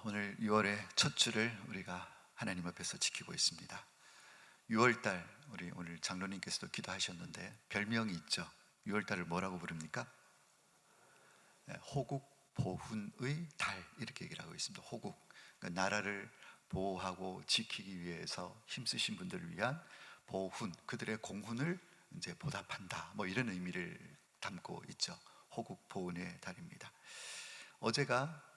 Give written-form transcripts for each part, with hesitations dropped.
오늘 6월의 첫 주를 우리가 하나님 앞에서 지키고 있습니다. 6월달 우리 오늘 장로님께서도 기도하셨는데 별명이 있죠. 6월달을 뭐라고 부릅니까? 호국 보훈의 달 이렇게 얘기를 하고 있습니다. 호국, 그러니까 나라를 보호하고 지키기 위해서 힘쓰신 분들을 위한 보훈, 그들의 공훈을 이제 보답한다, 뭐 이런 의미를 담고 있죠. 호국 보훈의 달입니다. 어제가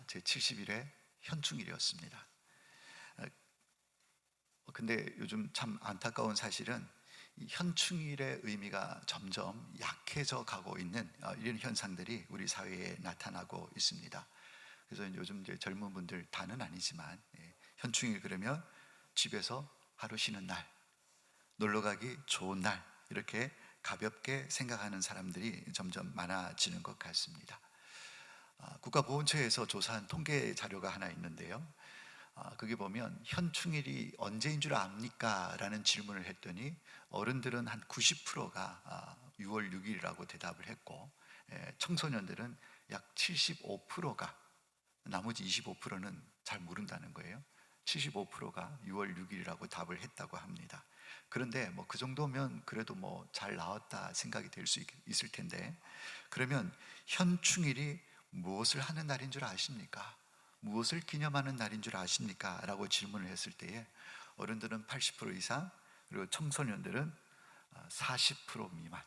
제 70일의 현충일이었습니다. 근데 요즘 참 안타까운 사실은 이 현충일의 의미가 점점 약해져 가고 있는 이런 현상들이 우리 사회에 나타나고 있습니다. 그래서 요즘 이제 젊은 분들 다는 아니지만 현충일 그러면 집에서 하루 쉬는 날, 놀러 가기 좋은 날, 이렇게 가볍게 생각하는 사람들이 점점 많아지는 것 같습니다. 국가보훈처에서 조사한 통계 자료가 하나 있는데요. 거기 보면 현충일이 언제인 줄 압니까? 라는 질문을 했더니 어른들은 한 90%가 6월 6일이라고 대답을 했고, 청소년들은 약 75%가, 나머지 25%는 잘 모른다는 거예요. 75%가 6월 6일이라고 답을 했다고 합니다. 그런데 뭐 그 정도면 그래도 뭐 잘 나왔다 생각이 될 수 있을 텐데, 그러면 현충일이 무엇을 하는 날인 줄 아십니까? 무엇을 기념하는 날인 줄 아십니까? 라고 질문을 했을 때에 어른들은 80% 이상, 그리고 청소년들은 40% 미만,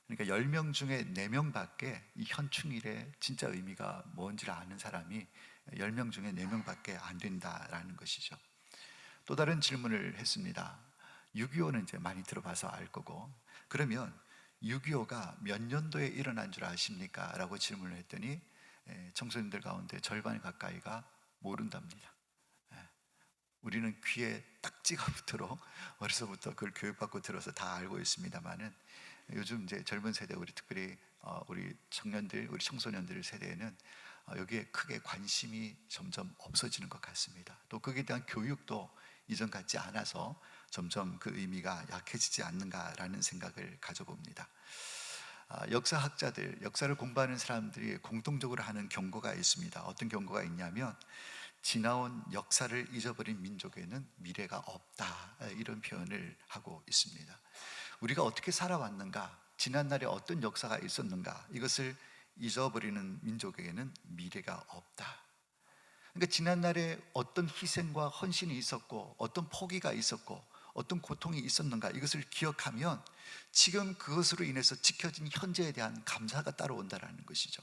그러니까 10명 중에 4명밖에 이 현충일의 진짜 의미가 뭔지를 아는 사람이 10명 중에 4명밖에 안 된다라는 것이죠. 또 다른 질문을 했습니다. 6.25는 이제 많이 들어봐서 알 거고, 그러면 6.25가 몇 년도에 일어난 줄 아십니까? 라고 질문을 했더니 청소년들 가운데 절반 가까이가 모른답니다. 우리는 귀에 딱지가 붙도록 어려서부터 그걸 교육받고 들어서 다 알고 있습니다만은, 요즘 이제 젊은 세대, 우리 특별히 우리 청년들, 우리 청소년들 세대에는 여기에 크게 관심이 점점 없어지는 것 같습니다. 또 거기에 대한 교육도 이전 같지 않아서 점점 그 의미가 약해지지 않는가라는 생각을 가져봅니다. 역사학자들, 역사를 공부하는 사람들이 공통적으로 하는 경고가 있습니다. 어떤 경고가 있냐면, 지나온 역사를 잊어버린 민족에는 미래가 없다, 이런 표현을 하고 있습니다. 우리가 어떻게 살아왔는가, 지난날에 어떤 역사가 있었는가, 이것을 잊어버리는 민족에게는 미래가 없다. 그러니까 지난날에 어떤 희생과 헌신이 있었고, 어떤 포기가 있었고, 어떤 고통이 있었는가, 이것을 기억하면 지금 그것으로 인해서 지켜진 현재에 대한 감사가 따라온다는 것이죠.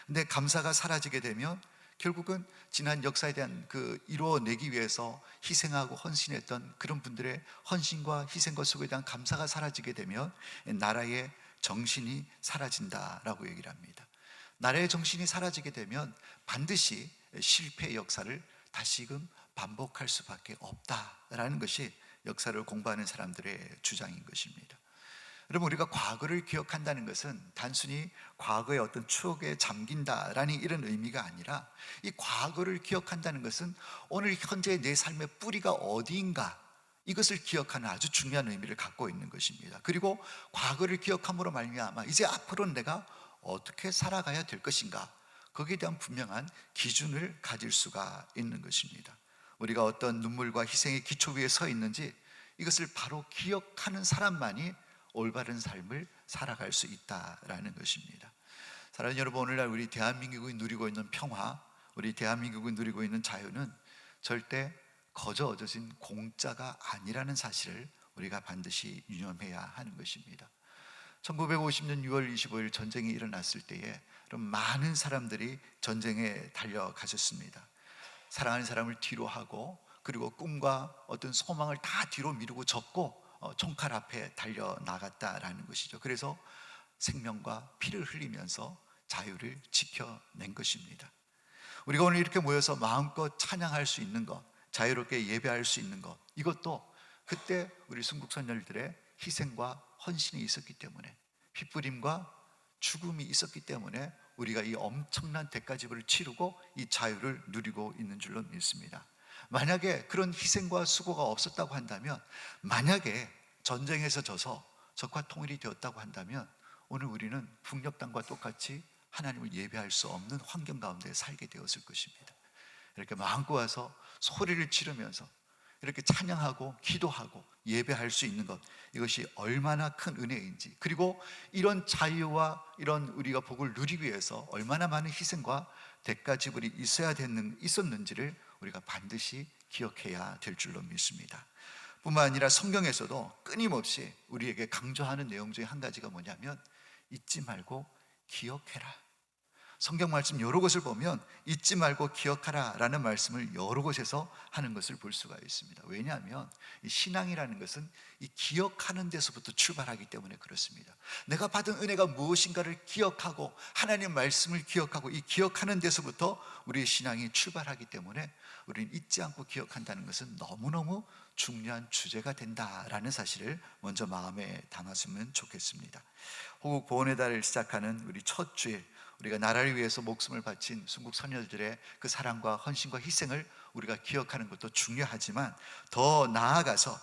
근데 감사가 사라지게 되면 결국은 지난 역사에 대한 그 이루어내기 위해서 희생하고 헌신했던 그런 분들의 헌신과 희생과 수고에 대한 감사가 사라지게 되면 나라의 정신이 사라진다라고 얘기를 합니다. 나라의 정신이 사라지게 되면 반드시 실패의 역사를 다시금 반복할 수밖에 없다라는 것이 역사를 공부하는 사람들의 주장인 것입니다. 여러분, 우리가 과거를 기억한다는 것은 단순히 과거의 어떤 추억에 잠긴다라는 이런 의미가 아니라, 이 과거를 기억한다는 것은 오늘 현재의 내 삶의 뿌리가 어디인가, 이것을 기억하는 아주 중요한 의미를 갖고 있는 것입니다. 그리고 과거를 기억함으로 말미암아 이제 앞으로는 내가 어떻게 살아가야 될 것인가, 거기에 대한 분명한 기준을 가질 수가 있는 것입니다. 우리가 어떤 눈물과 희생의 기초 위에 서 있는지, 이것을 바로 기억하는 사람만이 올바른 삶을 살아갈 수 있다라는 것입니다. 사랑하는 여러분, 오늘날 우리 대한민국이 누리고 있는 평화, 우리 대한민국이 누리고 있는 자유는 절대 거저 얻어진 공짜가 아니라는 사실을 우리가 반드시 유념해야 하는 것입니다. 1950년 6월 25일 전쟁이 일어났을 때에 많은 사람들이 전쟁에 달려가셨습니다. 사랑하는 사람을 뒤로 하고, 그리고 꿈과 어떤 소망을 다 뒤로 미루고 접고 총칼 앞에 달려나갔다라는 것이죠. 그래서 생명과 피를 흘리면서 자유를 지켜낸 것입니다. 우리가 오늘 이렇게 모여서 마음껏 찬양할 수 있는 것, 자유롭게 예배할 수 있는 것, 이것도 그때 우리 순국선열들의 희생과 헌신이 있었기 때문에, 핏부림과 죽음이 있었기 때문에 우리가 이 엄청난 대가지불을 치르고 이 자유를 누리고 있는 줄로 믿습니다. 만약에 그런 희생과 수고가 없었다고 한다면, 만약에 전쟁에서 져서 적화 통일이 되었다고 한다면, 오늘 우리는 북녘 땅과 똑같이 하나님을 예배할 수 없는 환경 가운데 살게 되었을 것입니다. 이렇게 마음껏 와서 소리를 지르면서 이렇게 찬양하고 기도하고 예배할 수 있는 것, 이것이 얼마나 큰 은혜인지, 그리고 이런 자유와 이런 우리가 복을 누리기 위해서 얼마나 많은 희생과 대가 지불이 있었는지를 우리가 반드시 기억해야 될 줄로 믿습니다. 뿐만 아니라 성경에서도 끊임없이 우리에게 강조하는 내용 중에 한 가지가 뭐냐면 잊지 말고 기억해라. 성경 말씀 여러 곳을 보면 잊지 말고 기억하라 라는 말씀을 여러 곳에서 하는 것을 볼 수가 있습니다. 왜냐하면 이 신앙이라는 것은 이 기억하는 데서부터 출발하기 때문에 그렇습니다. 내가 받은 은혜가 무엇인가를 기억하고 하나님의 말씀을 기억하고 이 기억하는 데서부터 우리의 신앙이 출발하기 때문에 우리는 잊지 않고 기억한다는 것은 너무너무 중요한 주제가 된다라는 사실을 먼저 마음에 담았으면 좋겠습니다. 호국 보훈의 달을 시작하는 우리 첫 주일, 우리가 나라를 위해서 목숨을 바친 순국 선열들의 그 사랑과 헌신과 희생을 우리가 기억하는 것도 중요하지만, 더 나아가서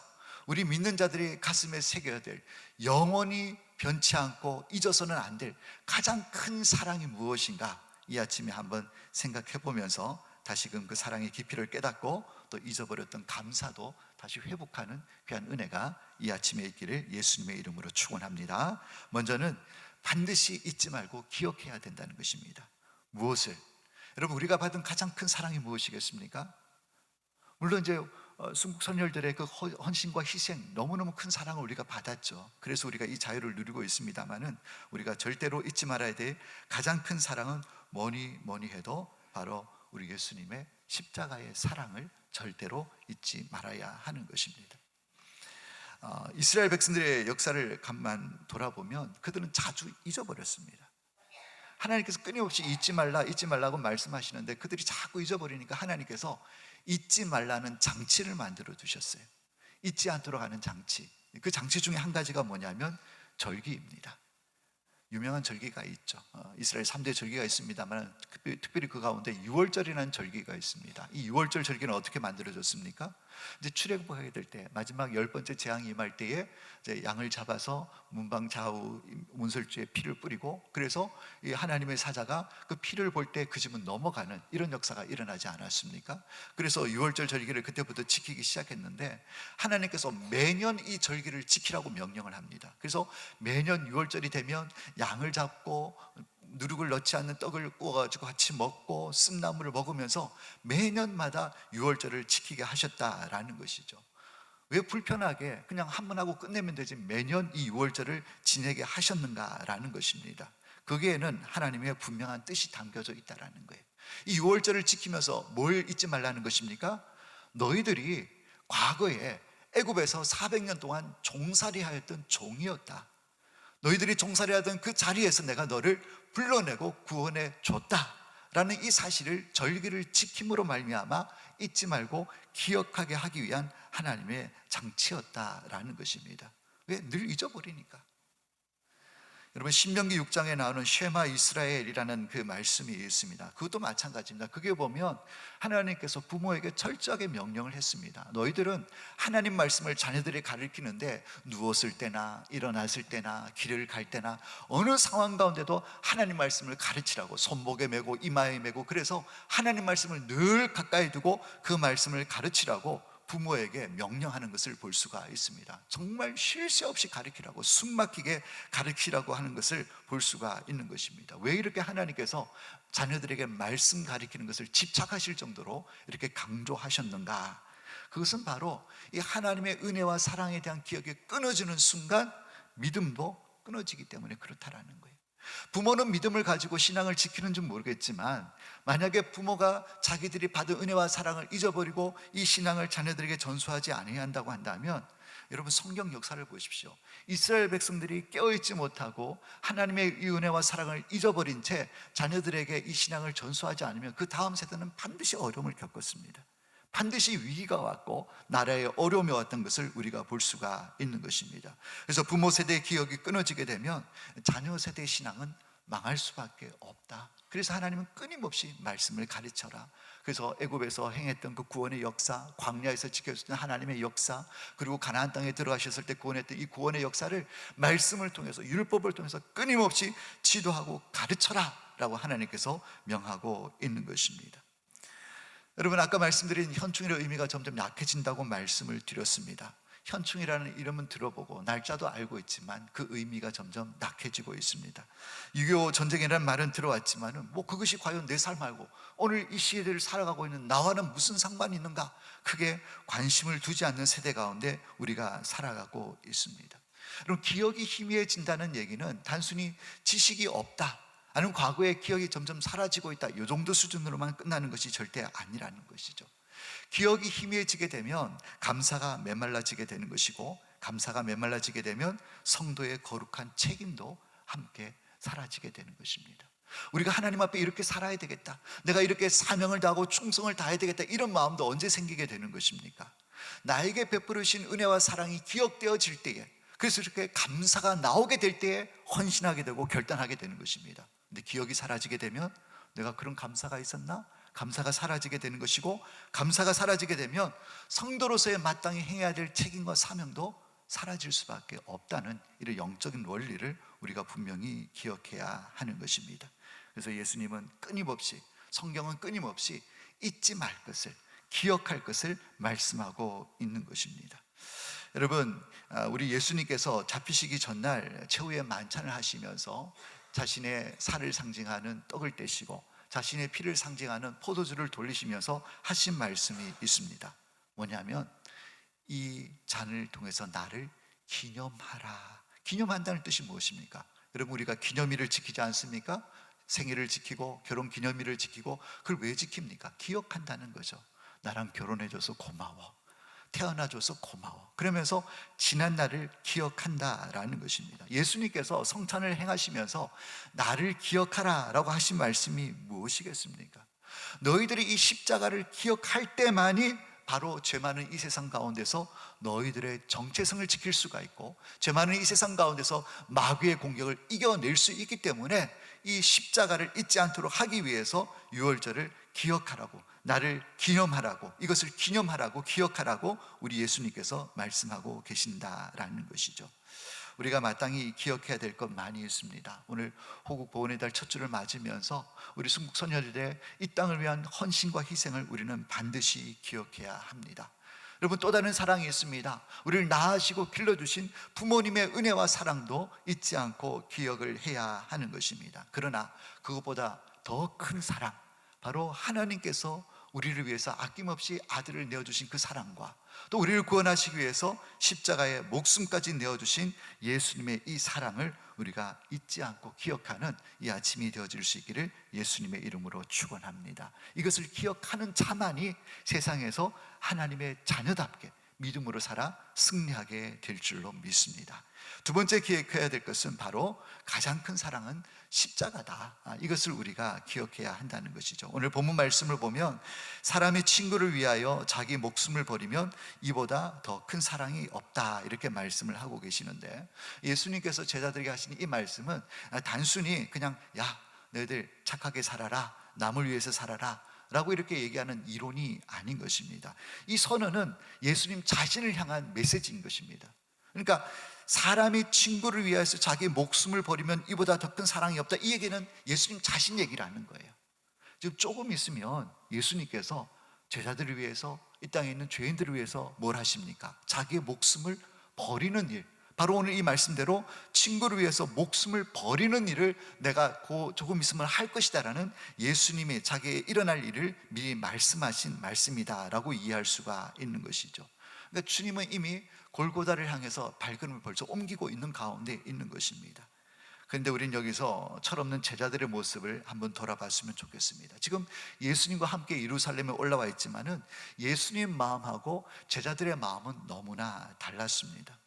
우리 믿는 자들이 가슴에 새겨야 될, 영원히 변치 않고 잊어서는 안 될 가장 큰 사랑이 무엇인가, 이 아침에 한번 생각해 보면서 다시금 그 사랑의 깊이를 깨닫고 또 잊어버렸던 감사도 다시 회복하는 귀한 은혜가 이 아침에 있기를 예수님의 이름으로 축원합니다. 먼저는 반드시 잊지 말고 기억해야 된다는 것입니다. 무엇을? 여러분, 우리가 받은 가장 큰 사랑이 무엇이겠습니까? 물론 이제 순국 선열들의 그 헌신과 희생, 너무너무 큰 사랑을 우리가 받았죠. 그래서 우리가 이 자유를 누리고 있습니다만은, 우리가 절대로 잊지 말아야 될 가장 큰 사랑은 뭐니 해도 바로 우리 예수님의 십자가의 사랑을 절대로 잊지 말아야 하는 것입니다. 이스라엘 백성들의 역사를 간만 돌아보면 그들은 자주 잊어버렸습니다. 하나님께서 끊임없이 잊지 말라고 말씀하시는데 그들이 자꾸 잊어버리니까 하나님께서 잊지 말라는 장치를 만들어 두셨어요. 잊지 않도록 하는 장치. 그 장치 중에 한 가지가 뭐냐면 절기입니다. 유명한 절기가 있죠. 이스라엘 3대 절기가 있습니다만 특별히 그 가운데 유월절이라는 절기가 있습니다. 이 유월절 절기는 어떻게 만들어졌습니까? 이제 출애굽하게 될 때, 마지막 10번째 재앙이 임할 때에 이제 양을 잡아서 문방 좌우 문설주에 피를 뿌리고, 그래서 이 하나님의 사자가 그 피를 볼 때 그 집은 넘어가는 이런 역사가 일어나지 않았습니까? 그래서 유월절 절기를 그때부터 지키기 시작했는데, 하나님께서 매년 이 절기를 지키라고 명령을 합니다. 그래서 매년 유월절이 되면 양을 잡고 누룩을 넣지 않는 떡을 구워가지고 같이 먹고 쓴나물을 먹으면서 매년마다 유월절을 지키게 하셨다라는 것이죠. 왜 불편하게 그냥 한 번 하고 끝내면 되지 매년 이 유월절을 지내게 하셨는가라는 것입니다. 거기에는 하나님의 분명한 뜻이 담겨져 있다라는 거예요. 이 유월절을 지키면서 뭘 잊지 말라는 것입니까? 너희들이 과거에 애굽에서 400년 동안 종살이 하였던 종이었다. 너희들이 종살이하던 그 자리에서 내가 너를 불러내고 구원해 줬다라는 이 사실을 절기를 지킴으로 말미암아 잊지 말고 기억하게 하기 위한 하나님의 장치였다라는 것입니다. 왜? 늘 잊어버리니까. 여러분, 신명기 6장에 나오는 쉐마 이스라엘이라는 그 말씀이 있습니다. 그것도 마찬가지입니다. 그게 보면 하나님께서 부모에게 철저하게 명령을 했습니다. 너희들은 하나님 말씀을 자녀들이 가르치는데 누웠을 때나 일어났을 때나 길을 갈 때나 어느 상황 가운데도 하나님 말씀을 가르치라고, 손목에 메고 이마에 메고, 그래서 하나님 말씀을 늘 가까이 두고 그 말씀을 가르치라고 부모에게 명령하는 것을 볼 수가 있습니다. 정말 쉴 새 없이 가르치라고, 숨막히게 가르치라고 하는 것을 볼 수가 있는 것입니다. 왜 이렇게 하나님께서 자녀들에게 말씀 가르치는 것을 집착하실 정도로 이렇게 강조하셨는가? 그것은 바로 이 하나님의 은혜와 사랑에 대한 기억이 끊어지는 순간 믿음도 끊어지기 때문에 그렇다라는 거예요. 부모는 믿음을 가지고 신앙을 지키는 줄 모르겠지만, 만약에 부모가 자기들이 받은 은혜와 사랑을 잊어버리고 이 신앙을 자녀들에게 전수하지 아니한다고 한다면, 여러분 성경 역사를 보십시오. 이스라엘 백성들이 깨어있지 못하고 하나님의 이 은혜와 사랑을 잊어버린 채 자녀들에게 이 신앙을 전수하지 않으면 그 다음 세대는 반드시 어려움을 겪었습니다. 반드시 위기가 왔고 나라에 어려움이 왔던 것을 우리가 볼 수가 있는 것입니다. 그래서 부모 세대의 기억이 끊어지게 되면 자녀 세대의 신앙은 망할 수밖에 없다. 그래서 하나님은 끊임없이 말씀을 가르쳐라. 그래서 애굽에서 행했던 그 구원의 역사, 광야에서 지켜주셨던 하나님의 역사, 그리고 가나안 땅에 들어가셨을 때 구원했던 이 구원의 역사를 말씀을 통해서, 율법을 통해서 끊임없이 지도하고 가르쳐라 라고 하나님께서 명하고 있는 것입니다. 여러분, 아까 말씀드린 현충일의 의미가 점점 약해진다고 말씀을 드렸습니다. 현충이라는 이름은 들어보고 날짜도 알고 있지만 그 의미가 점점 약해지고 있습니다. 6.25 전쟁이라는 말은 들어왔지만 그것이 과연 내 삶하고 오늘 이 시대를 살아가고 있는 나와는 무슨 상관이 있는가, 크게 관심을 두지 않는 세대 가운데 우리가 살아가고 있습니다. 여러분, 기억이 희미해진다는 얘기는 단순히 지식이 없다, 아니면 과거의 기억이 점점 사라지고 있다, 이 정도 수준으로만 끝나는 것이 절대 아니라는 것이죠. 기억이 희미해지게 되면 감사가 메말라지게 되는 것이고, 감사가 메말라지게 되면 성도의 거룩한 책임도 함께 사라지게 되는 것입니다. 우리가 하나님 앞에 이렇게 살아야 되겠다, 내가 이렇게 사명을 다하고 충성을 다해야 되겠다, 이런 마음도 언제 생기게 되는 것입니까? 나에게 베풀으신 은혜와 사랑이 기억되어질 때에, 그래서 이렇게 감사가 나오게 될 때에 헌신하게 되고 결단하게 되는 것입니다. 근데 기억이 사라지게 되면 내가 그런 감사가 있었나? 감사가 사라지게 되는 것이고, 감사가 사라지게 되면 성도로서의 마땅히 행해야 될 책임과 사명도 사라질 수밖에 없다는 이런 영적인 원리를 우리가 분명히 기억해야 하는 것입니다. 그래서 예수님은 끊임없이, 성경은 끊임없이 잊지 말 것을, 기억할 것을 말씀하고 있는 것입니다. 여러분, 우리 예수님께서 잡히시기 전날 최후의 만찬을 하시면서 자신의 살을 상징하는 떡을 떼시고 자신의 피를 상징하는 포도주를 돌리시면서 하신 말씀이 있습니다. 뭐냐면, 이 잔을 통해서 나를 기념하라. 기념한다는 뜻이 무엇입니까? 여러분, 우리가 기념일을 지키지 않습니까? 생일을 지키고 결혼 기념일을 지키고, 그걸 왜 지킵니까? 기억한다는 거죠. 나랑 결혼해줘서 고마워, 태어나줘서 고마워, 그러면서 지난 날을 기억한다라는 것입니다. 예수님께서 성찬을 행하시면서 나를 기억하라 라고 하신 말씀이 무엇이겠습니까? 너희들이 이 십자가를 기억할 때만이 바로 죄 많은 이 세상 가운데서 너희들의 정체성을 지킬 수가 있고, 죄 많은 이 세상 가운데서 마귀의 공격을 이겨낼 수 있기 때문에 이 십자가를 잊지 않도록 하기 위해서 유월절을 기억하라고, 나를 기념하라고, 이것을 기념하라고, 기억하라고 우리 예수님께서 말씀하고 계신다라는 것이죠. 우리가 마땅히 기억해야 될 것 많이 있습니다. 오늘 호국 보훈의 달 첫 주를 맞으면서 우리 순국 선열들의 이 땅을 위한 헌신과 희생을 우리는 반드시 기억해야 합니다. 여러분, 또 다른 사랑이 있습니다. 우리를 낳으시고 길러주신 부모님의 은혜와 사랑도 잊지 않고 기억을 해야 하는 것입니다. 그러나 그것보다 더 큰 사랑, 바로 하나님께서 우리를 위해서 아낌없이 아들을 내어주신 그 사랑과, 또 우리를 구원하시기 위해서 십자가에 목숨까지 내어주신 예수님의 이 사랑을 우리가 잊지 않고 기억하는 이 아침이 되어질 수 있기를 예수님의 이름으로 축원합니다. 이것을 기억하는 자만이 세상에서 하나님의 자녀답게 믿음으로 살아 승리하게 될 줄로 믿습니다. 두 번째 기억해야 될 것은 바로 가장 큰 사랑은 십자가다. 이것을 우리가 기억해야 한다는 것이죠. 오늘 본문 말씀을 보면 사람이 친구를 위하여 자기 목숨을 버리면 이보다 더 큰 사랑이 없다, 이렇게 말씀을 하고 계시는데, 예수님께서 제자들에게 하신 이 말씀은 단순히 그냥 야, 너희들 착하게 살아라, 남을 위해서 살아라 라고 이렇게 얘기하는 이론이 아닌 것입니다. 이 선언은 예수님 자신을 향한 메시지인 것입니다. 그러니까 사람이 친구를 위해서 자기 목숨을 버리면 이보다 더 큰 사랑이 없다, 이 얘기는 예수님 자신 얘기를 하는 거예요. 지금 조금 있으면 예수님께서 제자들을 위해서, 이 땅에 있는 죄인들을 위해서 뭘 하십니까? 자기의 목숨을 버리는 일, 바로 오늘 이 말씀대로 친구를 위해서 목숨을 버리는 일을 내가 조금 있으면 할 것이다 라는 예수님이 자기의 일어날 일을 미리 말씀하신 말씀이다 라고 이해할 수가 있는 것이죠. 그러니까 주님은 이미 골고다를 향해서 발걸음을 벌써 옮기고 있는 가운데 있는 것입니다. 그런데 우린 여기서 철없는 제자들의 모습을 한번 돌아봤으면 좋겠습니다. 지금 예수님과 함께 예루살렘에 올라와 있지만은 예수님 마음하고 제자들의 마음은 너무나 달랐습니다.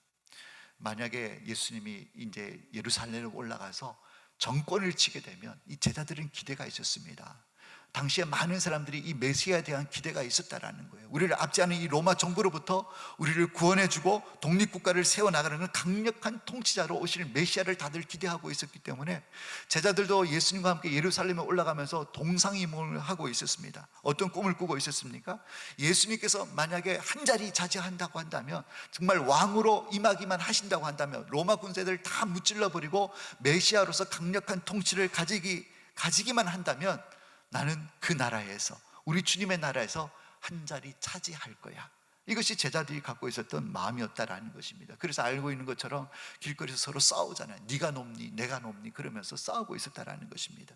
만약에 예수님이 이제 예루살렘에 올라가서 정권을 치게 되면 이 제자들은 기대가 있었습니다. 당시에 많은 사람들이 이 메시아에 대한 기대가 있었다라는 거예요. 우리를 압제하는 이 로마 정부로부터 우리를 구원해주고 독립국가를 세워나가는 강력한 통치자로 오실 메시아를 다들 기대하고 있었기 때문에 제자들도 예수님과 함께 예루살렘에 올라가면서 동상이몽을 하고 있었습니다. 어떤 꿈을 꾸고 있었습니까? 예수님께서 만약에 한 자리 차지한다고 한다면, 정말 왕으로 임하기만 하신다고 한다면 로마 군대들 다 무찔러버리고 메시아로서 강력한 통치를 가지기만 한다면 나는 그 나라에서, 우리 주님의 나라에서 한 자리 차지할 거야. 이것이 제자들이 갖고 있었던 마음이었다라는 것입니다. 그래서 알고 있는 것처럼 길거리에서 서로 싸우잖아요. 네가 높니 내가 높니 그러면서 싸우고 있었다라는 것입니다.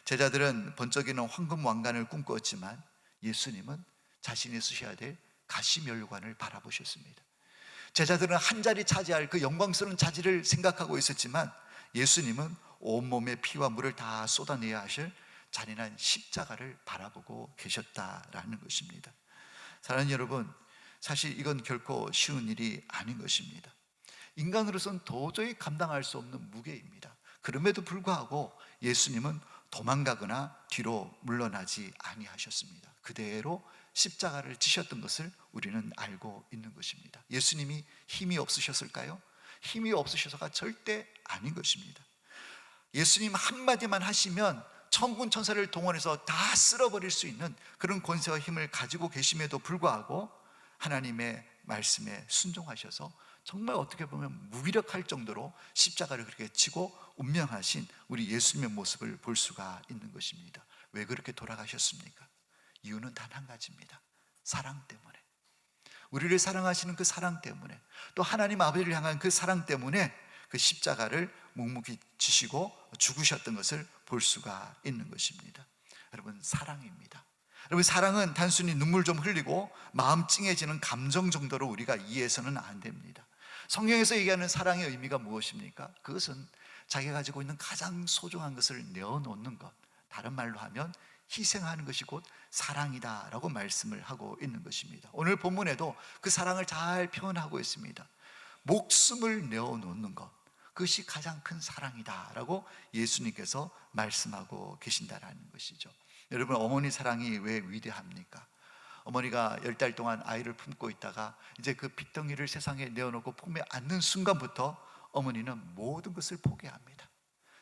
제자들은 번쩍이는 황금 왕관을 꿈꾸었지만 예수님은 자신이 쓰셔야 될 가시멸관을 바라보셨습니다. 제자들은 한 자리 차지할 그 영광스러운 자리를 생각하고 있었지만 예수님은 온몸에 피와 물을 다 쏟아내야 하실 잔인한 십자가를 바라보고 계셨다라는 것입니다. 사랑하는 여러분, 사실 이건 결코 쉬운 일이 아닌 것입니다. 인간으로서는 도저히 감당할 수 없는 무게입니다. 그럼에도 불구하고 예수님은 도망가거나 뒤로 물러나지 아니하셨습니다. 그대로 십자가를 지셨던 것을 우리는 알고 있는 것입니다. 예수님이 힘이 없으셨을까요? 힘이 없으셔서가 절대 아닌 것입니다. 예수님 한마디만 하시면 천군 천사를 동원해서 다 쓸어버릴 수 있는 그런 권세와 힘을 가지고 계심에도 불구하고 하나님의 말씀에 순종하셔서 정말 어떻게 보면 무기력할 정도로 십자가를 그렇게 치고 운명하신 우리 예수님의 모습을 볼 수가 있는 것입니다. 왜 그렇게 돌아가셨습니까? 이유는 단 한 가지입니다. 사랑 때문에. 우리를 사랑하시는 그 사랑 때문에, 또 하나님 아버지를 향한 그 사랑 때문에 그 십자가를 묵묵히 지시고 죽으셨던 것을 볼 수가 있는 것입니다. 여러분, 사랑입니다. 여러분, 사랑은 단순히 눈물 좀 흘리고 마음 찡해지는 감정 정도로 우리가 이해해서는 안 됩니다. 성경에서 얘기하는 사랑의 의미가 무엇입니까? 그것은 자기가 가지고 있는 가장 소중한 것을 내어놓는 것, 다른 말로 하면 희생하는 것이 곧 사랑이다라고 말씀을 하고 있는 것입니다. 오늘 본문에도 그 사랑을 잘 표현하고 있습니다. 목숨을 내어놓는 것, 그것이 가장 큰 사랑이다라고 예수님께서 말씀하고 계신다라는 것이죠. 여러분, 어머니 사랑이 왜 위대합니까? 어머니가 10달 동안 아이를 품고 있다가 이제 그 핏덩이를 세상에 내어놓고 품에 안는 순간부터 어머니는 모든 것을 포기합니다.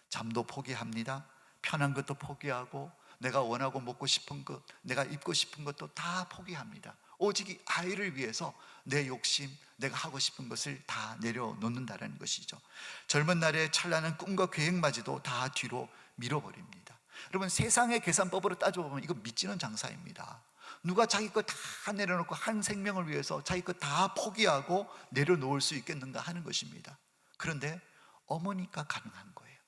잠도 포기합니다. 편한 것도 포기하고 내가 원하고 먹고 싶은 것, 내가 입고 싶은 것도 다 포기합니다. 오직 이 아이를 위해서 내 욕심, 내가 하고 싶은 것을 다 내려놓는다는 것이죠. 젊은 날의 찬란한 꿈과 계획마저도 다 뒤로 밀어버립니다. 여러분, 세상의 계산법으로 따져보면 이거 미치는 장사입니다. 누가 자기 것 다 내려놓고 한 생명을 위해서 자기 것 다 포기하고 내려놓을 수 있겠는가 하는 것입니다. 그런데 어머니가 가능한 거예요.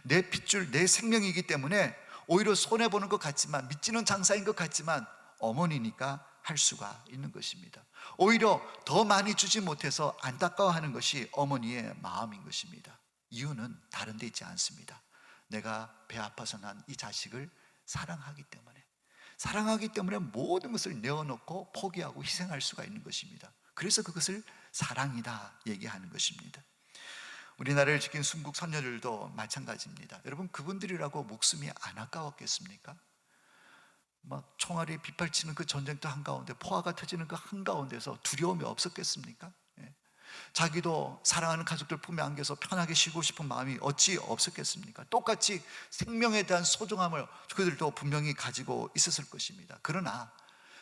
내 핏줄, 내 생명이기 때문에 오히려 손해보는 것 같지만, 미치는 장사인 것 같지만 어머니니까 할 수가 있는 것입니다. 오히려 더 많이 주지 못해서 안타까워하는 것이 어머니의 마음인 것입니다. 이유는 다른 데 있지 않습니다. 내가 배 아파서 난 이 자식을 사랑하기 때문에 모든 것을 내어놓고 포기하고 희생할 수가 있는 것입니다. 그래서 그것을 사랑이다 얘기하는 것입니다. 우리나라를 지킨 순국 선녀들도 마찬가지입니다. 여러분, 그분들이라고 목숨이 안 아까웠겠습니까? 막 총알이 빗발치는 그 전쟁터 한가운데, 포화가 터지는 그 한가운데서 두려움이 없었겠습니까? 자기도 사랑하는 가족들 품에 안겨서 편하게 쉬고 싶은 마음이 어찌 없었겠습니까? 똑같이 생명에 대한 소중함을 그들도 분명히 가지고 있었을 것입니다. 그러나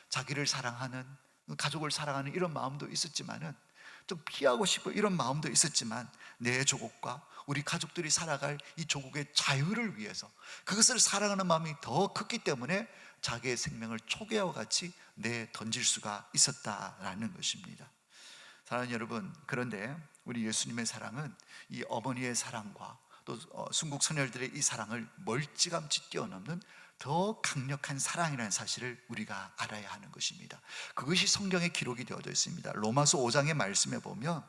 자기를 사랑하는, 가족을 사랑하는 이런 마음도 있었지만은, 좀 피하고 싶고 이런 마음도 있었지만, 내 조국과 우리 가족들이 살아갈 이 조국의 자유를 위해서 그것을 사랑하는 마음이 더 컸기 때문에 자기의 생명을 초계와 같이 내던질 수가 있었다라는 것입니다. 사랑하는 여러분, 그런데 우리 예수님의 사랑은 이 어머니의 사랑과 또 순국 선열들의 이 사랑을 멀찌감치 뛰어넘는 더 강력한 사랑이라는 사실을 우리가 알아야 하는 것입니다. 그것이 성경에 기록이 되어져 있습니다. 로마서 5장의 말씀에 보면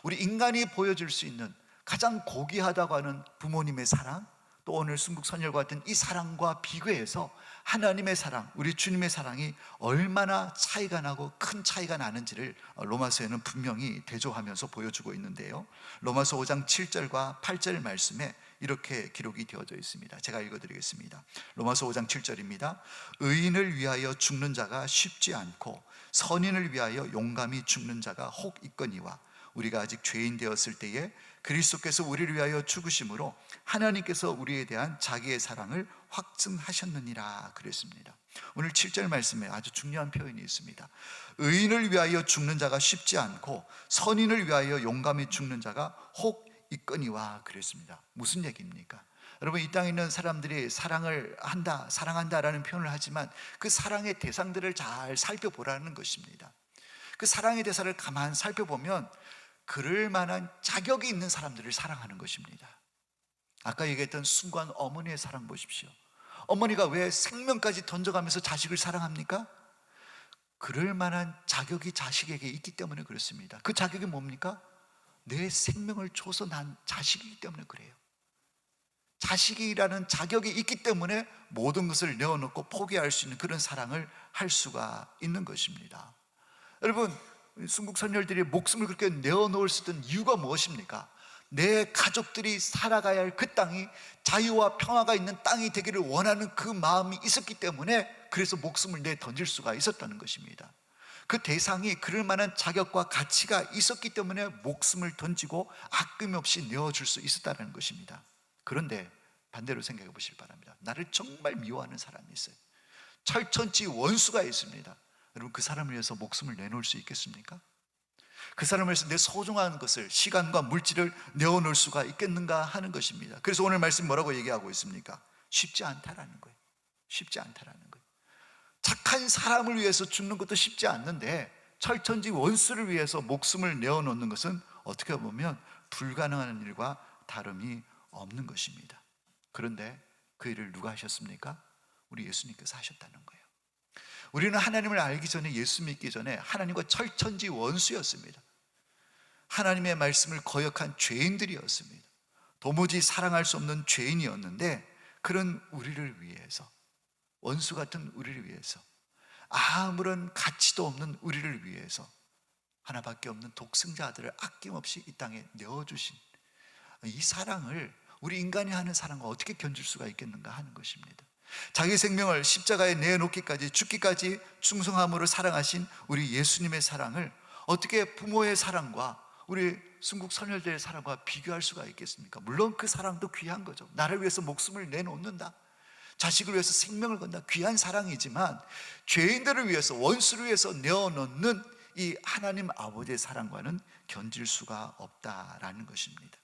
우리 인간이 보여줄 수 있는 가장 고귀하다고 하는 부모님의 사랑, 또 오늘 순국 선열과 같은 이 사랑과 비교해서 하나님의 사랑, 우리 주님의 사랑이 얼마나 차이가 나고 큰 차이가 나는지를 로마서에는 분명히 대조하면서 보여주고 있는데요, 로마서 5장 7절과 8절 말씀에 이렇게 기록이 되어져 있습니다. 제가 읽어드리겠습니다. 로마서 5장 7절입니다. 의인을 위하여 죽는 자가 쉽지 않고 선인을 위하여 용감히 죽는 자가 혹 있거니와 우리가 아직 죄인 되었을 때에 그리스도께서 우리를 위하여 죽으심으로 하나님께서 우리에 대한 자기의 사랑을 확증하셨느니라 그랬습니다. 오늘 7절 말씀에 아주 중요한 표현이 있습니다. 의인을 위하여 죽는 자가 쉽지 않고 선인을 위하여 용감히 죽는 자가 혹 있거니와 그랬습니다. 무슨 얘기입니까? 여러분, 이 땅에 있는 사람들이 사랑을 한다, 사랑한다라는 표현을 하지만 그 사랑의 대상들을 잘 살펴보라는 것입니다. 그 사랑의 대상을 가만 살펴보면 그럴 만한 자격이 있는 사람들을 사랑하는 것입니다. 아까 얘기했던 순간 어머니의 사랑 보십시오. 어머니가 왜 생명까지 던져가면서 자식을 사랑합니까? 그럴 만한 자격이 자식에게 있기 때문에 그렇습니다. 그 자격이 뭡니까? 내 생명을 줘서 난 자식이기 때문에 그래요. 자식이라는 자격이 있기 때문에 모든 것을 내어놓고 포기할 수 있는 그런 사랑을 할 수가 있는 것입니다. 여러분, 순국 선열들이 목숨을 그렇게 내어놓을 수 있던 이유가 무엇입니까? 내 가족들이 살아가야 할 그 땅이 자유와 평화가 있는 땅이 되기를 원하는 그 마음이 있었기 때문에, 그래서 목숨을 내 던질 수가 있었다는 것입니다. 그 대상이 그럴 만한 자격과 가치가 있었기 때문에 목숨을 던지고 아낌없이 내어줄 수 있었다는 것입니다. 그런데 반대로 생각해 보시기 바랍니다. 나를 정말 미워하는 사람이 있어요. 철천지 원수가 있습니다. 여러분, 그 사람을 위해서 목숨을 내놓을 수 있겠습니까? 그 사람을 위해서 내 소중한 것을, 시간과 물질을 내어놓을 수가 있겠는가 하는 것입니다. 그래서 오늘 말씀 뭐라고 얘기하고 있습니까? 쉽지 않다라는 거예요. 쉽지 않다라는 거예요. 착한 사람을 위해서 죽는 것도 쉽지 않는데 철천지 원수를 위해서 목숨을 내어놓는 것은 어떻게 보면 불가능한 일과 다름이 없는 것입니다. 그런데 그 일을 누가 하셨습니까? 우리 예수님께서 하셨다는 거예요. 우리는 하나님을 알기 전에, 예수 믿기 전에 하나님과 철천지 원수였습니다. 하나님의 말씀을 거역한 죄인들이었습니다. 도무지 사랑할 수 없는 죄인이었는데, 그런 우리를 위해서, 원수 같은 우리를 위해서, 아무런 가치도 없는 우리를 위해서 하나밖에 없는 독생자 아들을 아낌없이 이 땅에 내어주신 이 사랑을, 우리 인간이 하는 사랑과 어떻게 견줄 수가 있겠는가 하는 것입니다. 자기 생명을 십자가에 내놓기까지, 죽기까지 충성함으로 사랑하신 우리 예수님의 사랑을 어떻게 부모의 사랑과 우리 순국 선열들의 사랑과 비교할 수가 있겠습니까? 물론 그 사랑도 귀한 거죠. 나를 위해서 목숨을 내놓는다, 자식을 위해서 생명을 건다, 귀한 사랑이지만 죄인들을 위해서, 원수를 위해서 내어놓는 이 하나님 아버지의 사랑과는 견질 수가 없다라는 것입니다.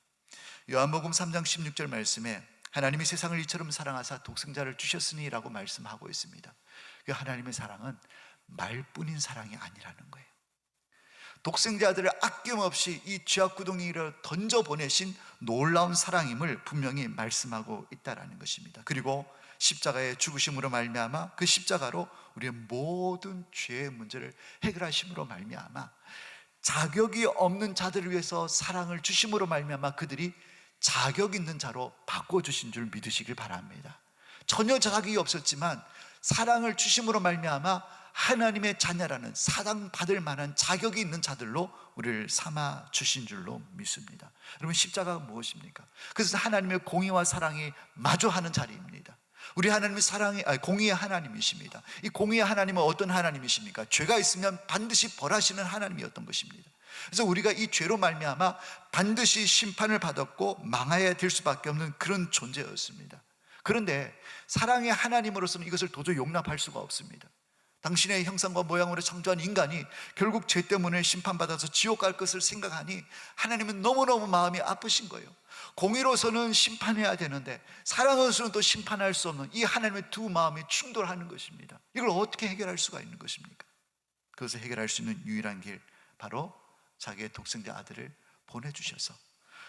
요한복음 3장 16절 말씀에 하나님이 세상을 이처럼 사랑하사 독생자를 주셨으니 라고 말씀하고 있습니다. 그 하나님의 사랑은 말뿐인 사랑이 아니라는 거예요. 독생자들을 아낌없이 이 죄악구덩이를 던져보내신 놀라운 사랑임을 분명히 말씀하고 있다는 것입니다. 그리고 십자가의 죽으심으로 말미암아, 그 십자가로 우리의 모든 죄의 문제를 해결하심으로 말미암아, 자격이 없는 자들을 위해서 사랑을 주심으로 말미암아 그들이 자격 있는 자로 바꿔주신 줄 믿으시길 바랍니다. 전혀 자격이 없었지만 사랑을 주심으로 말미암아 하나님의 자녀라는 사랑받을 만한 자격이 있는 자들로 우리를 삼아 주신 줄로 믿습니다. 여러분, 십자가가 무엇입니까? 그래서 하나님의 공의와 사랑이 마주하는 자리입니다. 우리 하나님의 공의의 하나님이십니다. 이 공의의 하나님은 어떤 하나님이십니까? 죄가 있으면 반드시 벌하시는 하나님이었던 것입니다. 그래서 우리가 이 죄로 말미암아 반드시 심판을 받았고 망하여야 될 수밖에 없는 그런 존재였습니다. 그런데 사랑의 하나님으로서는 이것을 도저히 용납할 수가 없습니다. 당신의 형상과 모양으로 창조한 인간이 결국 죄 때문에 심판받아서 지옥 갈 것을 생각하니 하나님은 너무너무 마음이 아프신 거예요. 공의로서는 심판해야 되는데 사랑으로서는 또 심판할 수 없는 이 하나님의 두 마음이 충돌하는 것입니다. 이걸 어떻게 해결할 수가 있는 것입니까? 그것을 해결할 수 있는 유일한 길, 바로 자기의 독생자 아들을 보내주셔서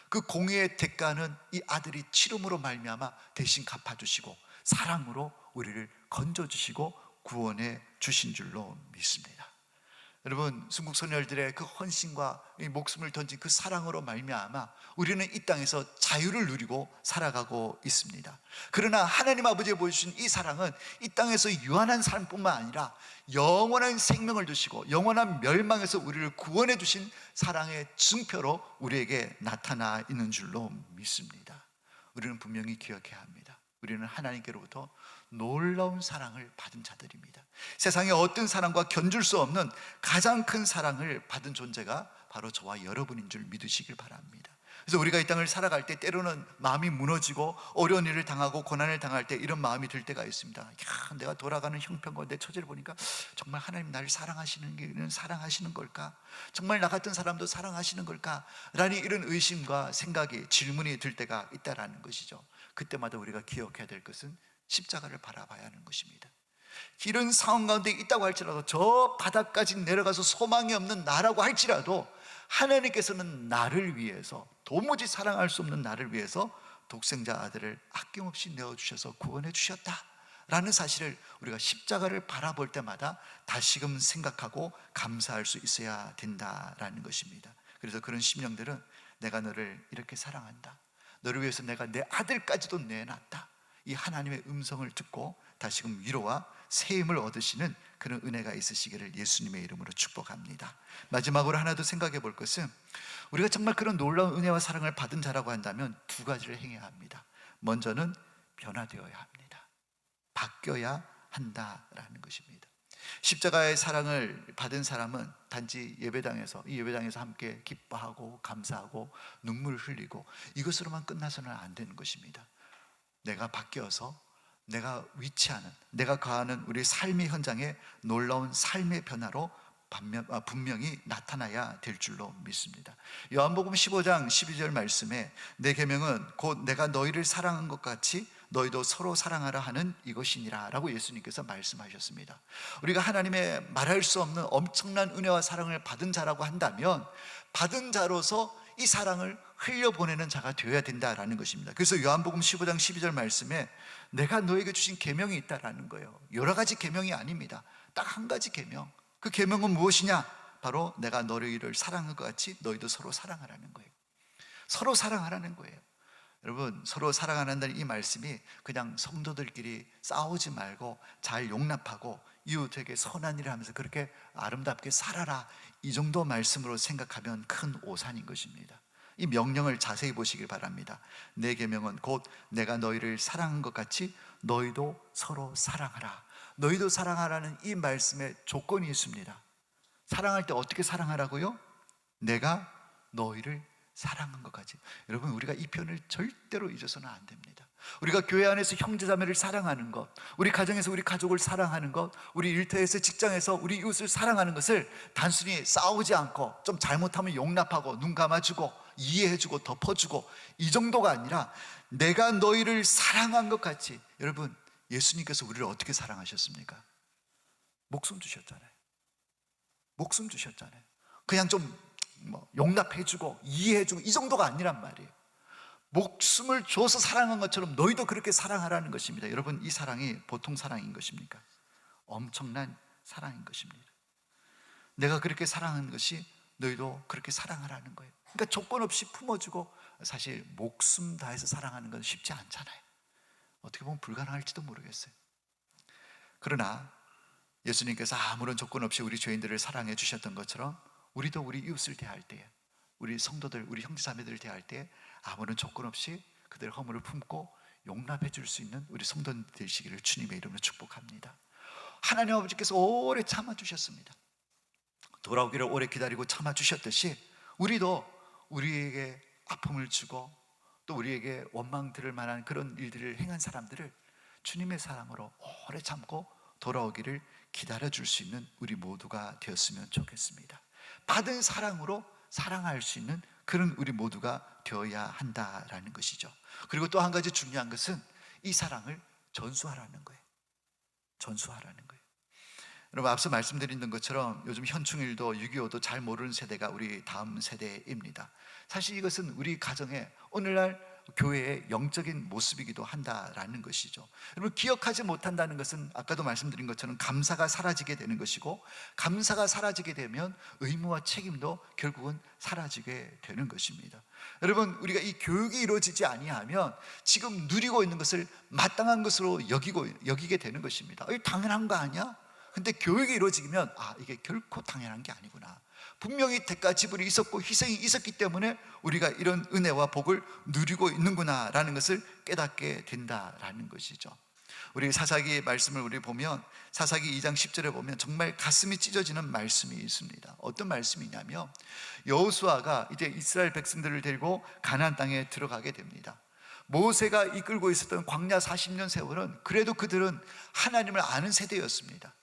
그 공의의 대가는 이 아들이 치름으로 말미암아 대신 갚아주시고 사랑으로 우리를 건져주시고 구원해 주신 줄로 믿습니다. 여러분, 순국 선열들의 그 헌신과 이 목숨을 던진 그 사랑으로 말미암아 우리는 이 땅에서 자유를 누리고 살아가고 있습니다. 그러나 하나님 아버지가 보여주신 이 사랑은 이 땅에서 유한한 삶뿐만 아니라 영원한 생명을 주시고 영원한 멸망에서 우리를 구원해 주신 사랑의 증표로 우리에게 나타나 있는 줄로 믿습니다. 우리는 분명히 기억해야 합니다. 우리는 하나님께로부터 놀라운 사랑을 받은 자들입니다. 세상에 어떤 사랑과 견줄 수 없는 가장 큰 사랑을 받은 존재가 바로 저와 여러분인 줄 믿으시길 바랍니다. 그래서 우리가 이 땅을 살아갈 때 때로는 마음이 무너지고 어려운 일을 당하고 고난을 당할 때 이런 마음이 들 때가 있습니다. 야, 내가 돌아가는 형편과 내 처지를 보니까 정말 하나님 나를 사랑하시는 걸까? 정말 나 같은 사람도 사랑하시는 걸까? 라는 이런 의심과 생각이, 질문이 들 때가 있다라는 것이죠. 그때마다 우리가 기억해야 될 것은 십자가를 바라봐야 하는 것입니다. 이런 상황 가운데 있다고 할지라도, 저 바닥까지 내려가서 소망이 없는 나라고 할지라도, 하나님께서는 나를 위해서, 도무지 사랑할 수 없는 나를 위해서 독생자 아들을 아낌없이 내어주셔서 구원해 주셨다라는 사실을 우리가 십자가를 바라볼 때마다 다시금 생각하고 감사할 수 있어야 된다라는 것입니다. 그래서 그런 심령들은 내가 너를 이렇게 사랑한다, 너를 위해서 내가 내 아들까지도 내놨다, 이 하나님의 음성을 듣고 다시금 위로와 새 힘을 얻으시는 그런 은혜가 있으시기를 예수님의 이름으로 축복합니다. 마지막으로 하나 더 생각해 볼 것은, 우리가 정말 그런 놀라운 은혜와 사랑을 받은 자라고 한다면 두 가지를 행해야 합니다. 먼저는 변화되어야 합니다. 바뀌어야 한다라는 것입니다. 십자가의 사랑을 받은 사람은 단지 예배당에서, 이 예배당에서 함께 기뻐하고 감사하고 눈물을 흘리고 이것으로만 끝나서는 안 되는 것입니다. 내가 바뀌어서 내가 위치하는, 내가 거하는 우리 삶의 현장에 놀라운 삶의 변화로 분명히 나타나야 될 줄로 믿습니다. 요한복음 15장 12절 말씀에 내 계명은 곧 내가 너희를 사랑한 것 같이 너희도 서로 사랑하라 하는 이것이니라 라고 예수님께서 말씀하셨습니다. 우리가 하나님의 말할 수 없는 엄청난 은혜와 사랑을 받은 자라고 한다면, 받은 자로서 이 사랑을 흘려보내는 자가 되어야 된다라는 것입니다. 그래서 요한복음 15장 12절 말씀에 내가 너에게 주신 계명이 있다라는 거예요. 여러 가지 계명이 아닙니다. 딱 한 가지 계명. 그 계명은 무엇이냐? 바로 내가 너희를 사랑한 것 같이 너희도 서로 사랑하라는 거예요. 서로 사랑하라는 거예요. 여러분, 서로 사랑하는 이 말씀이 그냥 성도들끼리 싸우지 말고 잘 용납하고 이웃에게 선한 일을 하면서 그렇게 아름답게 살아라, 이 정도 말씀으로 생각하면 큰 오산인 것입니다. 이 명령을 자세히 보시길 바랍니다. 내 계명은 곧 내가 너희를 사랑한 것 같이 너희도 서로 사랑하라. 너희도 사랑하라는 이 말씀에 조건이 있습니다. 사랑할 때 어떻게 사랑하라고요? 내가 너희를 사랑한 것 같이. 여러분, 우리가 이 표현을 절대로 잊어서는 안 됩니다. 우리가 교회 안에서 형제자매를 사랑하는 것, 우리 가정에서 우리 가족을 사랑하는 것, 우리 일터에서, 직장에서 우리 이웃을 사랑하는 것을 단순히 싸우지 않고 좀 잘못하면 용납하고 눈 감아주고 이해해주고 덮어주고 이 정도가 아니라 내가 너희를 사랑한 것 같이. 여러분, 예수님께서 우리를 어떻게 사랑하셨습니까? 목숨 주셨잖아요. 목숨 주셨잖아요. 그냥 좀 용납해주고 이해해주고 이 정도가 아니란 말이에요. 목숨을 줘서 사랑한 것처럼 너희도 그렇게 사랑하라는 것입니다. 여러분, 이 사랑이 보통 사랑인 것입니까? 엄청난 사랑인 것입니다. 내가 그렇게 사랑한 것이 너희도 그렇게 사랑하라는 거예요. 그러니까 조건 없이 품어주고, 사실 목숨 다해서 사랑하는 건 쉽지 않잖아요. 어떻게 보면 불가능할지도 모르겠어요. 그러나 예수님께서 아무런 조건 없이 우리 죄인들을 사랑해 주셨던 것처럼 우리도 우리 이웃을 대할 때에, 우리 성도들, 우리 형제자매들을 대할 때에 아무런 조건 없이 그들의 허물을 품고 용납해 줄 수 있는 우리 성도들 되시기를 주님의 이름으로 축복합니다. 하나님 아버지께서 오래 참아주셨습니다. 돌아오기를 오래 기다리고 참아주셨듯이 우리도 우리에게 아픔을 주고 또 우리에게 원망 들을 만한 그런 일들을 행한 사람들을 주님의 사랑으로 오래 참고 돌아오기를 기다려줄 수 있는 우리 모두가 되었으면 좋겠습니다. 받은 사랑으로 사랑할 수 있는 그런 우리 모두가 되어야 한다라는 것이죠. 그리고 또 한 가지 중요한 것은 이 사랑을 전수하라는 거예요. 전수하라는 거예요. 여러분, 앞서 말씀드린 것처럼 요즘 현충일도 6.25도 잘 모르는 세대가 우리 다음 세대입니다. 사실 이것은 우리 가정의 오늘날 교회의 영적인 모습이기도 한다라는 것이죠. 여러분, 기억하지 못한다는 것은 아까도 말씀드린 것처럼 감사가 사라지게 되는 것이고, 감사가 사라지게 되면 의무와 책임도 결국은 사라지게 되는 것입니다. 여러분, 우리가 이 교육이 이루어지지 아니하면 지금 누리고 있는 것을 마땅한 것으로 여기게 되는 것입니다. 이게 당연한 거 아니야? 근데 교육이 이루어지면 이게 결코 당연한 게 아니구나. 분명히 대가 지불이 있었고 희생이 있었기 때문에 우리가 이런 은혜와 복을 누리고 있는구나 라는 것을 깨닫게 된다라는 것이죠. 우리 사사기 말씀을 우리 보면, 사사기 2장 10절에 보면 정말 가슴이 찢어지는 말씀이 있습니다. 어떤 말씀이냐면, 여호수아가 이제 이스라엘 백성들을 데리고 가나안 땅에 들어가게 됩니다. 모세가 이끌고 있었던 광야 40년 세월은 그래도 그들은 하나님을 아는 세대였습니다.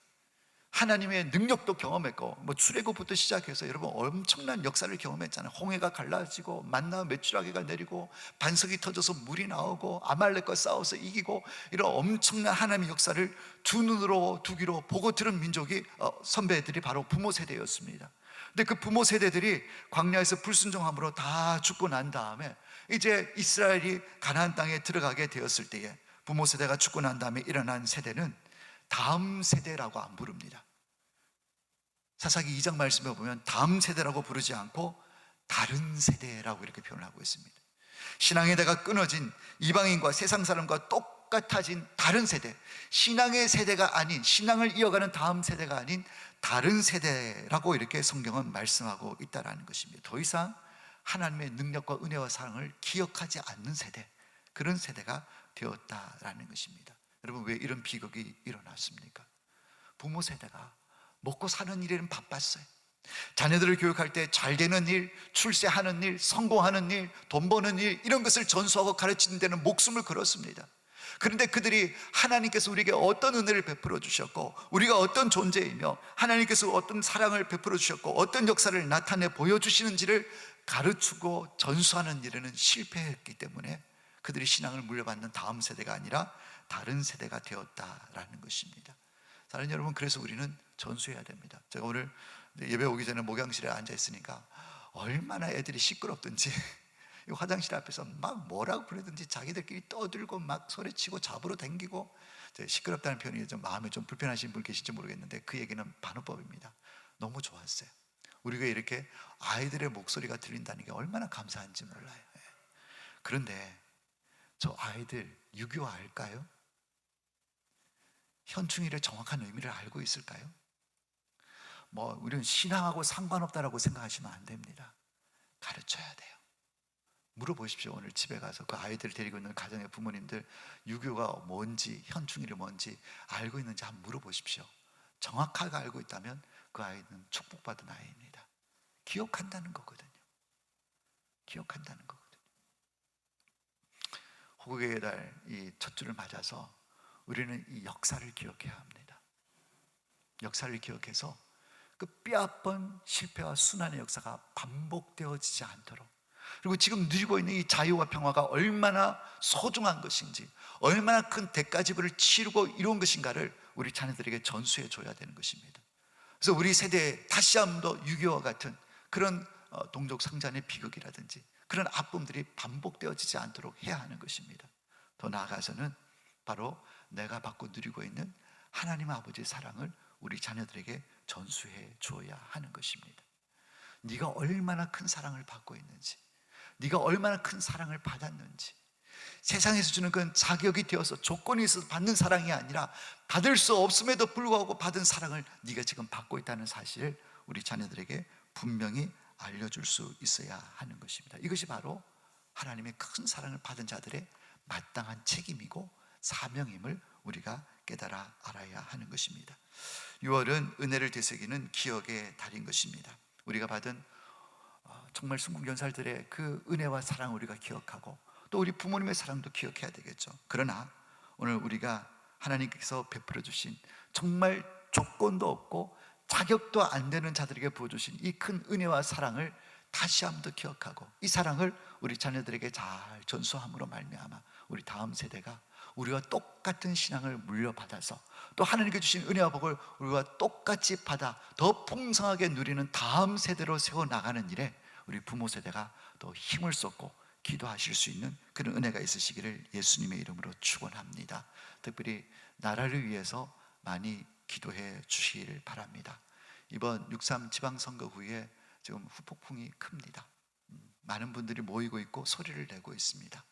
하나님의 능력도 경험했고, 뭐 출애굽부터 시작해서 여러분 엄청난 역사를 경험했잖아요. 홍해가 갈라지고 만나 메추라기가 내리고 반석이 터져서 물이 나오고 아말렉과 싸워서 이기고, 이런 엄청난 하나님의 역사를 두 눈으로 두 귀로 보고 들은 민족이 선배들이 바로 부모 세대였습니다. 근데 그 부모 세대들이 광야에서 불순종함으로 다 죽고 난 다음에 이제 이스라엘이 가나안 땅에 들어가게 되었을 때에, 부모 세대가 죽고 난 다음에 일어난 세대는 다음 세대라고 안 부릅니다. 사사기 2장 말씀에 보면 다음 세대라고 부르지 않고 다른 세대라고 이렇게 표현을 하고 있습니다. 신앙의 대가 끊어진 이방인과 세상 사람과 똑같아진 다른 세대, 신앙의 세대가 아닌, 신앙을 이어가는 다음 세대가 아닌 다른 세대라고 이렇게 성경은 말씀하고 있다는 것입니다. 더 이상 하나님의 능력과 은혜와 사랑을 기억하지 않는 세대, 그런 세대가 되었다라는 것입니다. 여러분, 왜 이런 비극이 일어났습니까? 부모 세대가 먹고 사는 일에는 바빴어요. 자녀들을 교육할 때 잘 되는 일, 출세하는 일, 성공하는 일, 돈 버는 일, 이런 것을 전수하고 가르치는 데는 목숨을 걸었습니다. 그런데 그들이 하나님께서 우리에게 어떤 은혜를 베풀어 주셨고, 우리가 어떤 존재이며 하나님께서 어떤 사랑을 베풀어 주셨고 어떤 역사를 나타내 보여주시는지를 가르치고 전수하는 일에는 실패했기 때문에 그들이 신앙을 물려받는 다음 세대가 아니라 다른 세대가 되었다라는 것입니다. 사랑하는 여러분, 그래서 우리는 전수해야 됩니다. 제가 오늘 예배 오기 전에 목양실에 앉아 있으니까 얼마나 애들이 시끄럽든지 화장실 앞에서 막 뭐라고 그러든지 자기들끼리 떠들고 막 소리치고 잡으러 댕기고, 시끄럽다는 표현이 좀 마음에 좀 불편하신 분 계실지 모르겠는데 그 얘기는 반어법입니다. 너무 좋았어요. 우리가 이렇게 아이들의 목소리가 들린다는 게 얼마나 감사한지 몰라요. 그런데 저 아이들 유교 알까요? 현충일의 정확한 의미를 알고 있을까요? 뭐 우리는 신앙하고 상관없다라고 생각하시면 안 됩니다. 가르쳐야 돼요. 물어보십시오. 오늘 집에 가서 그 아이들을 데리고 있는 가정의 부모님들, 유교가 뭔지, 현충일이 뭔지 알고 있는지 한번 물어보십시오. 정확하게 알고 있다면 그 아이는 축복받은 아이입니다. 기억한다는 거거든요. 기억한다는 거거든요. 호국의 달 이 첫 주를 맞아서 우리는 이 역사를 기억해야 합니다. 역사를 기억해서 그 뼈아픈 실패와 순환의 역사가 반복되어지지 않도록, 그리고 지금 누리고 있는 이 자유와 평화가 얼마나 소중한 것인지, 얼마나 큰 대가지불을 치르고 이룬 것인가를 우리 자녀들에게 전수해 줘야 되는 것입니다. 그래서 우리 세대에 다시 한 번 더 유교와 같은 그런 동족 상잔의 비극이라든지 그런 아픔들이 반복되어지지 않도록 해야 하는 것입니다. 더 나아가서는 바로 내가 받고 누리고 있는 하나님 아버지의 사랑을 우리 자녀들에게 전수해 주어야 하는 것입니다. 네가 얼마나 큰 사랑을 받고 있는지, 네가 얼마나 큰 사랑을 받았는지, 세상에서 주는 건 자격이 되어서 조건이 있어서 받는 사랑이 아니라 받을 수 없음에도 불구하고 받은 사랑을 네가 지금 받고 있다는 사실을 우리 자녀들에게 분명히 알려줄 수 있어야 하는 것입니다. 이것이 바로 하나님의 큰 사랑을 받은 자들의 마땅한 책임이고 사명임을 우리가 깨달아 알아야 하는 것입니다. 6월은 은혜를 되새기는 기억의 달인 것입니다. 우리가 받은 정말 순국연살들의 그 은혜와 사랑을 우리가 기억하고 또 우리 부모님의 사랑도 기억해야 되겠죠. 그러나 오늘 우리가 하나님께서 베풀어 주신 정말 조건도 없고 자격도 안 되는 자들에게 부어주신 이 큰 은혜와 사랑을 다시 한 번 더 기억하고 이 사랑을 우리 자녀들에게 잘 전수함으로 말미암아 우리 다음 세대가 우리와 똑같은 신앙을 물려받아서 또 하나님께 주신 은혜와 복을 우리와 똑같이 받아 더 풍성하게 누리는 다음 세대로 세워나가는 일에 우리 부모 세대가 더 힘을 쏟고 기도하실 수 있는 그런 은혜가 있으시기를 예수님의 이름으로 축원합니다. 특별히 나라를 위해서 많이 기도해 주시기를 바랍니다. 이번 6.3 지방선거 후에 지금 후폭풍이 큽니다. 많은 분들이 모이고 있고 소리를 내고 있습니다.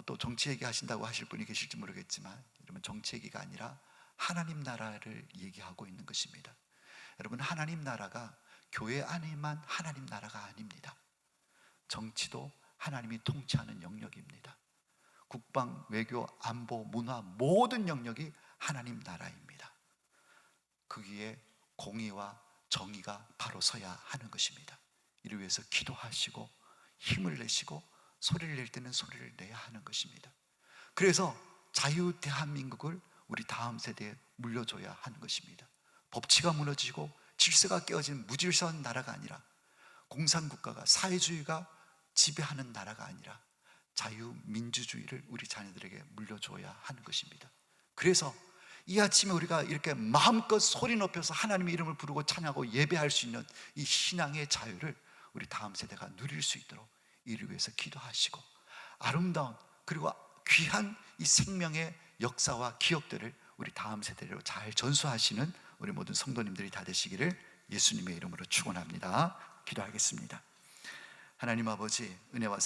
또 정치 얘기하신다고 하실 분이 계실지 모르겠지만 여러분, 정치 얘기가 아니라 하나님 나라를 얘기하고 있는 것입니다. 여러분, 하나님 나라가 교회 안에만 하나님 나라가 아닙니다. 정치도 하나님이 통치하는 영역입니다. 국방, 외교, 안보, 문화 모든 영역이 하나님 나라입니다. 거기에 공의와 정의가 바로 서야 하는 것입니다. 이를 위해서 기도하시고 힘을 내시고 소리를 낼 때는 소리를 내야 하는 것입니다. 그래서 자유 대한민국을 우리 다음 세대에 물려줘야 하는 것입니다. 법치가 무너지고 질서가 깨어진 무질서한 나라가 아니라, 공산국가가, 사회주의가 지배하는 나라가 아니라 자유민주주의를 우리 자녀들에게 물려줘야 하는 것입니다. 그래서 이 아침에 우리가 이렇게 마음껏 소리 높여서 하나님의 이름을 부르고 찬양하고 예배할 수 있는 이 신앙의 자유를 우리 다음 세대가 누릴 수 있도록 이를 위해서 기도하시고, 아름다운 그리고 귀한 이 생명의 역사와 기억들을 우리 다음 세대로 잘 전수하시는 우리 모든 성도님들이 다 되시기를 예수님의 이름으로 축원합니다. 기도하겠습니다. 하나님 아버지, 은혜와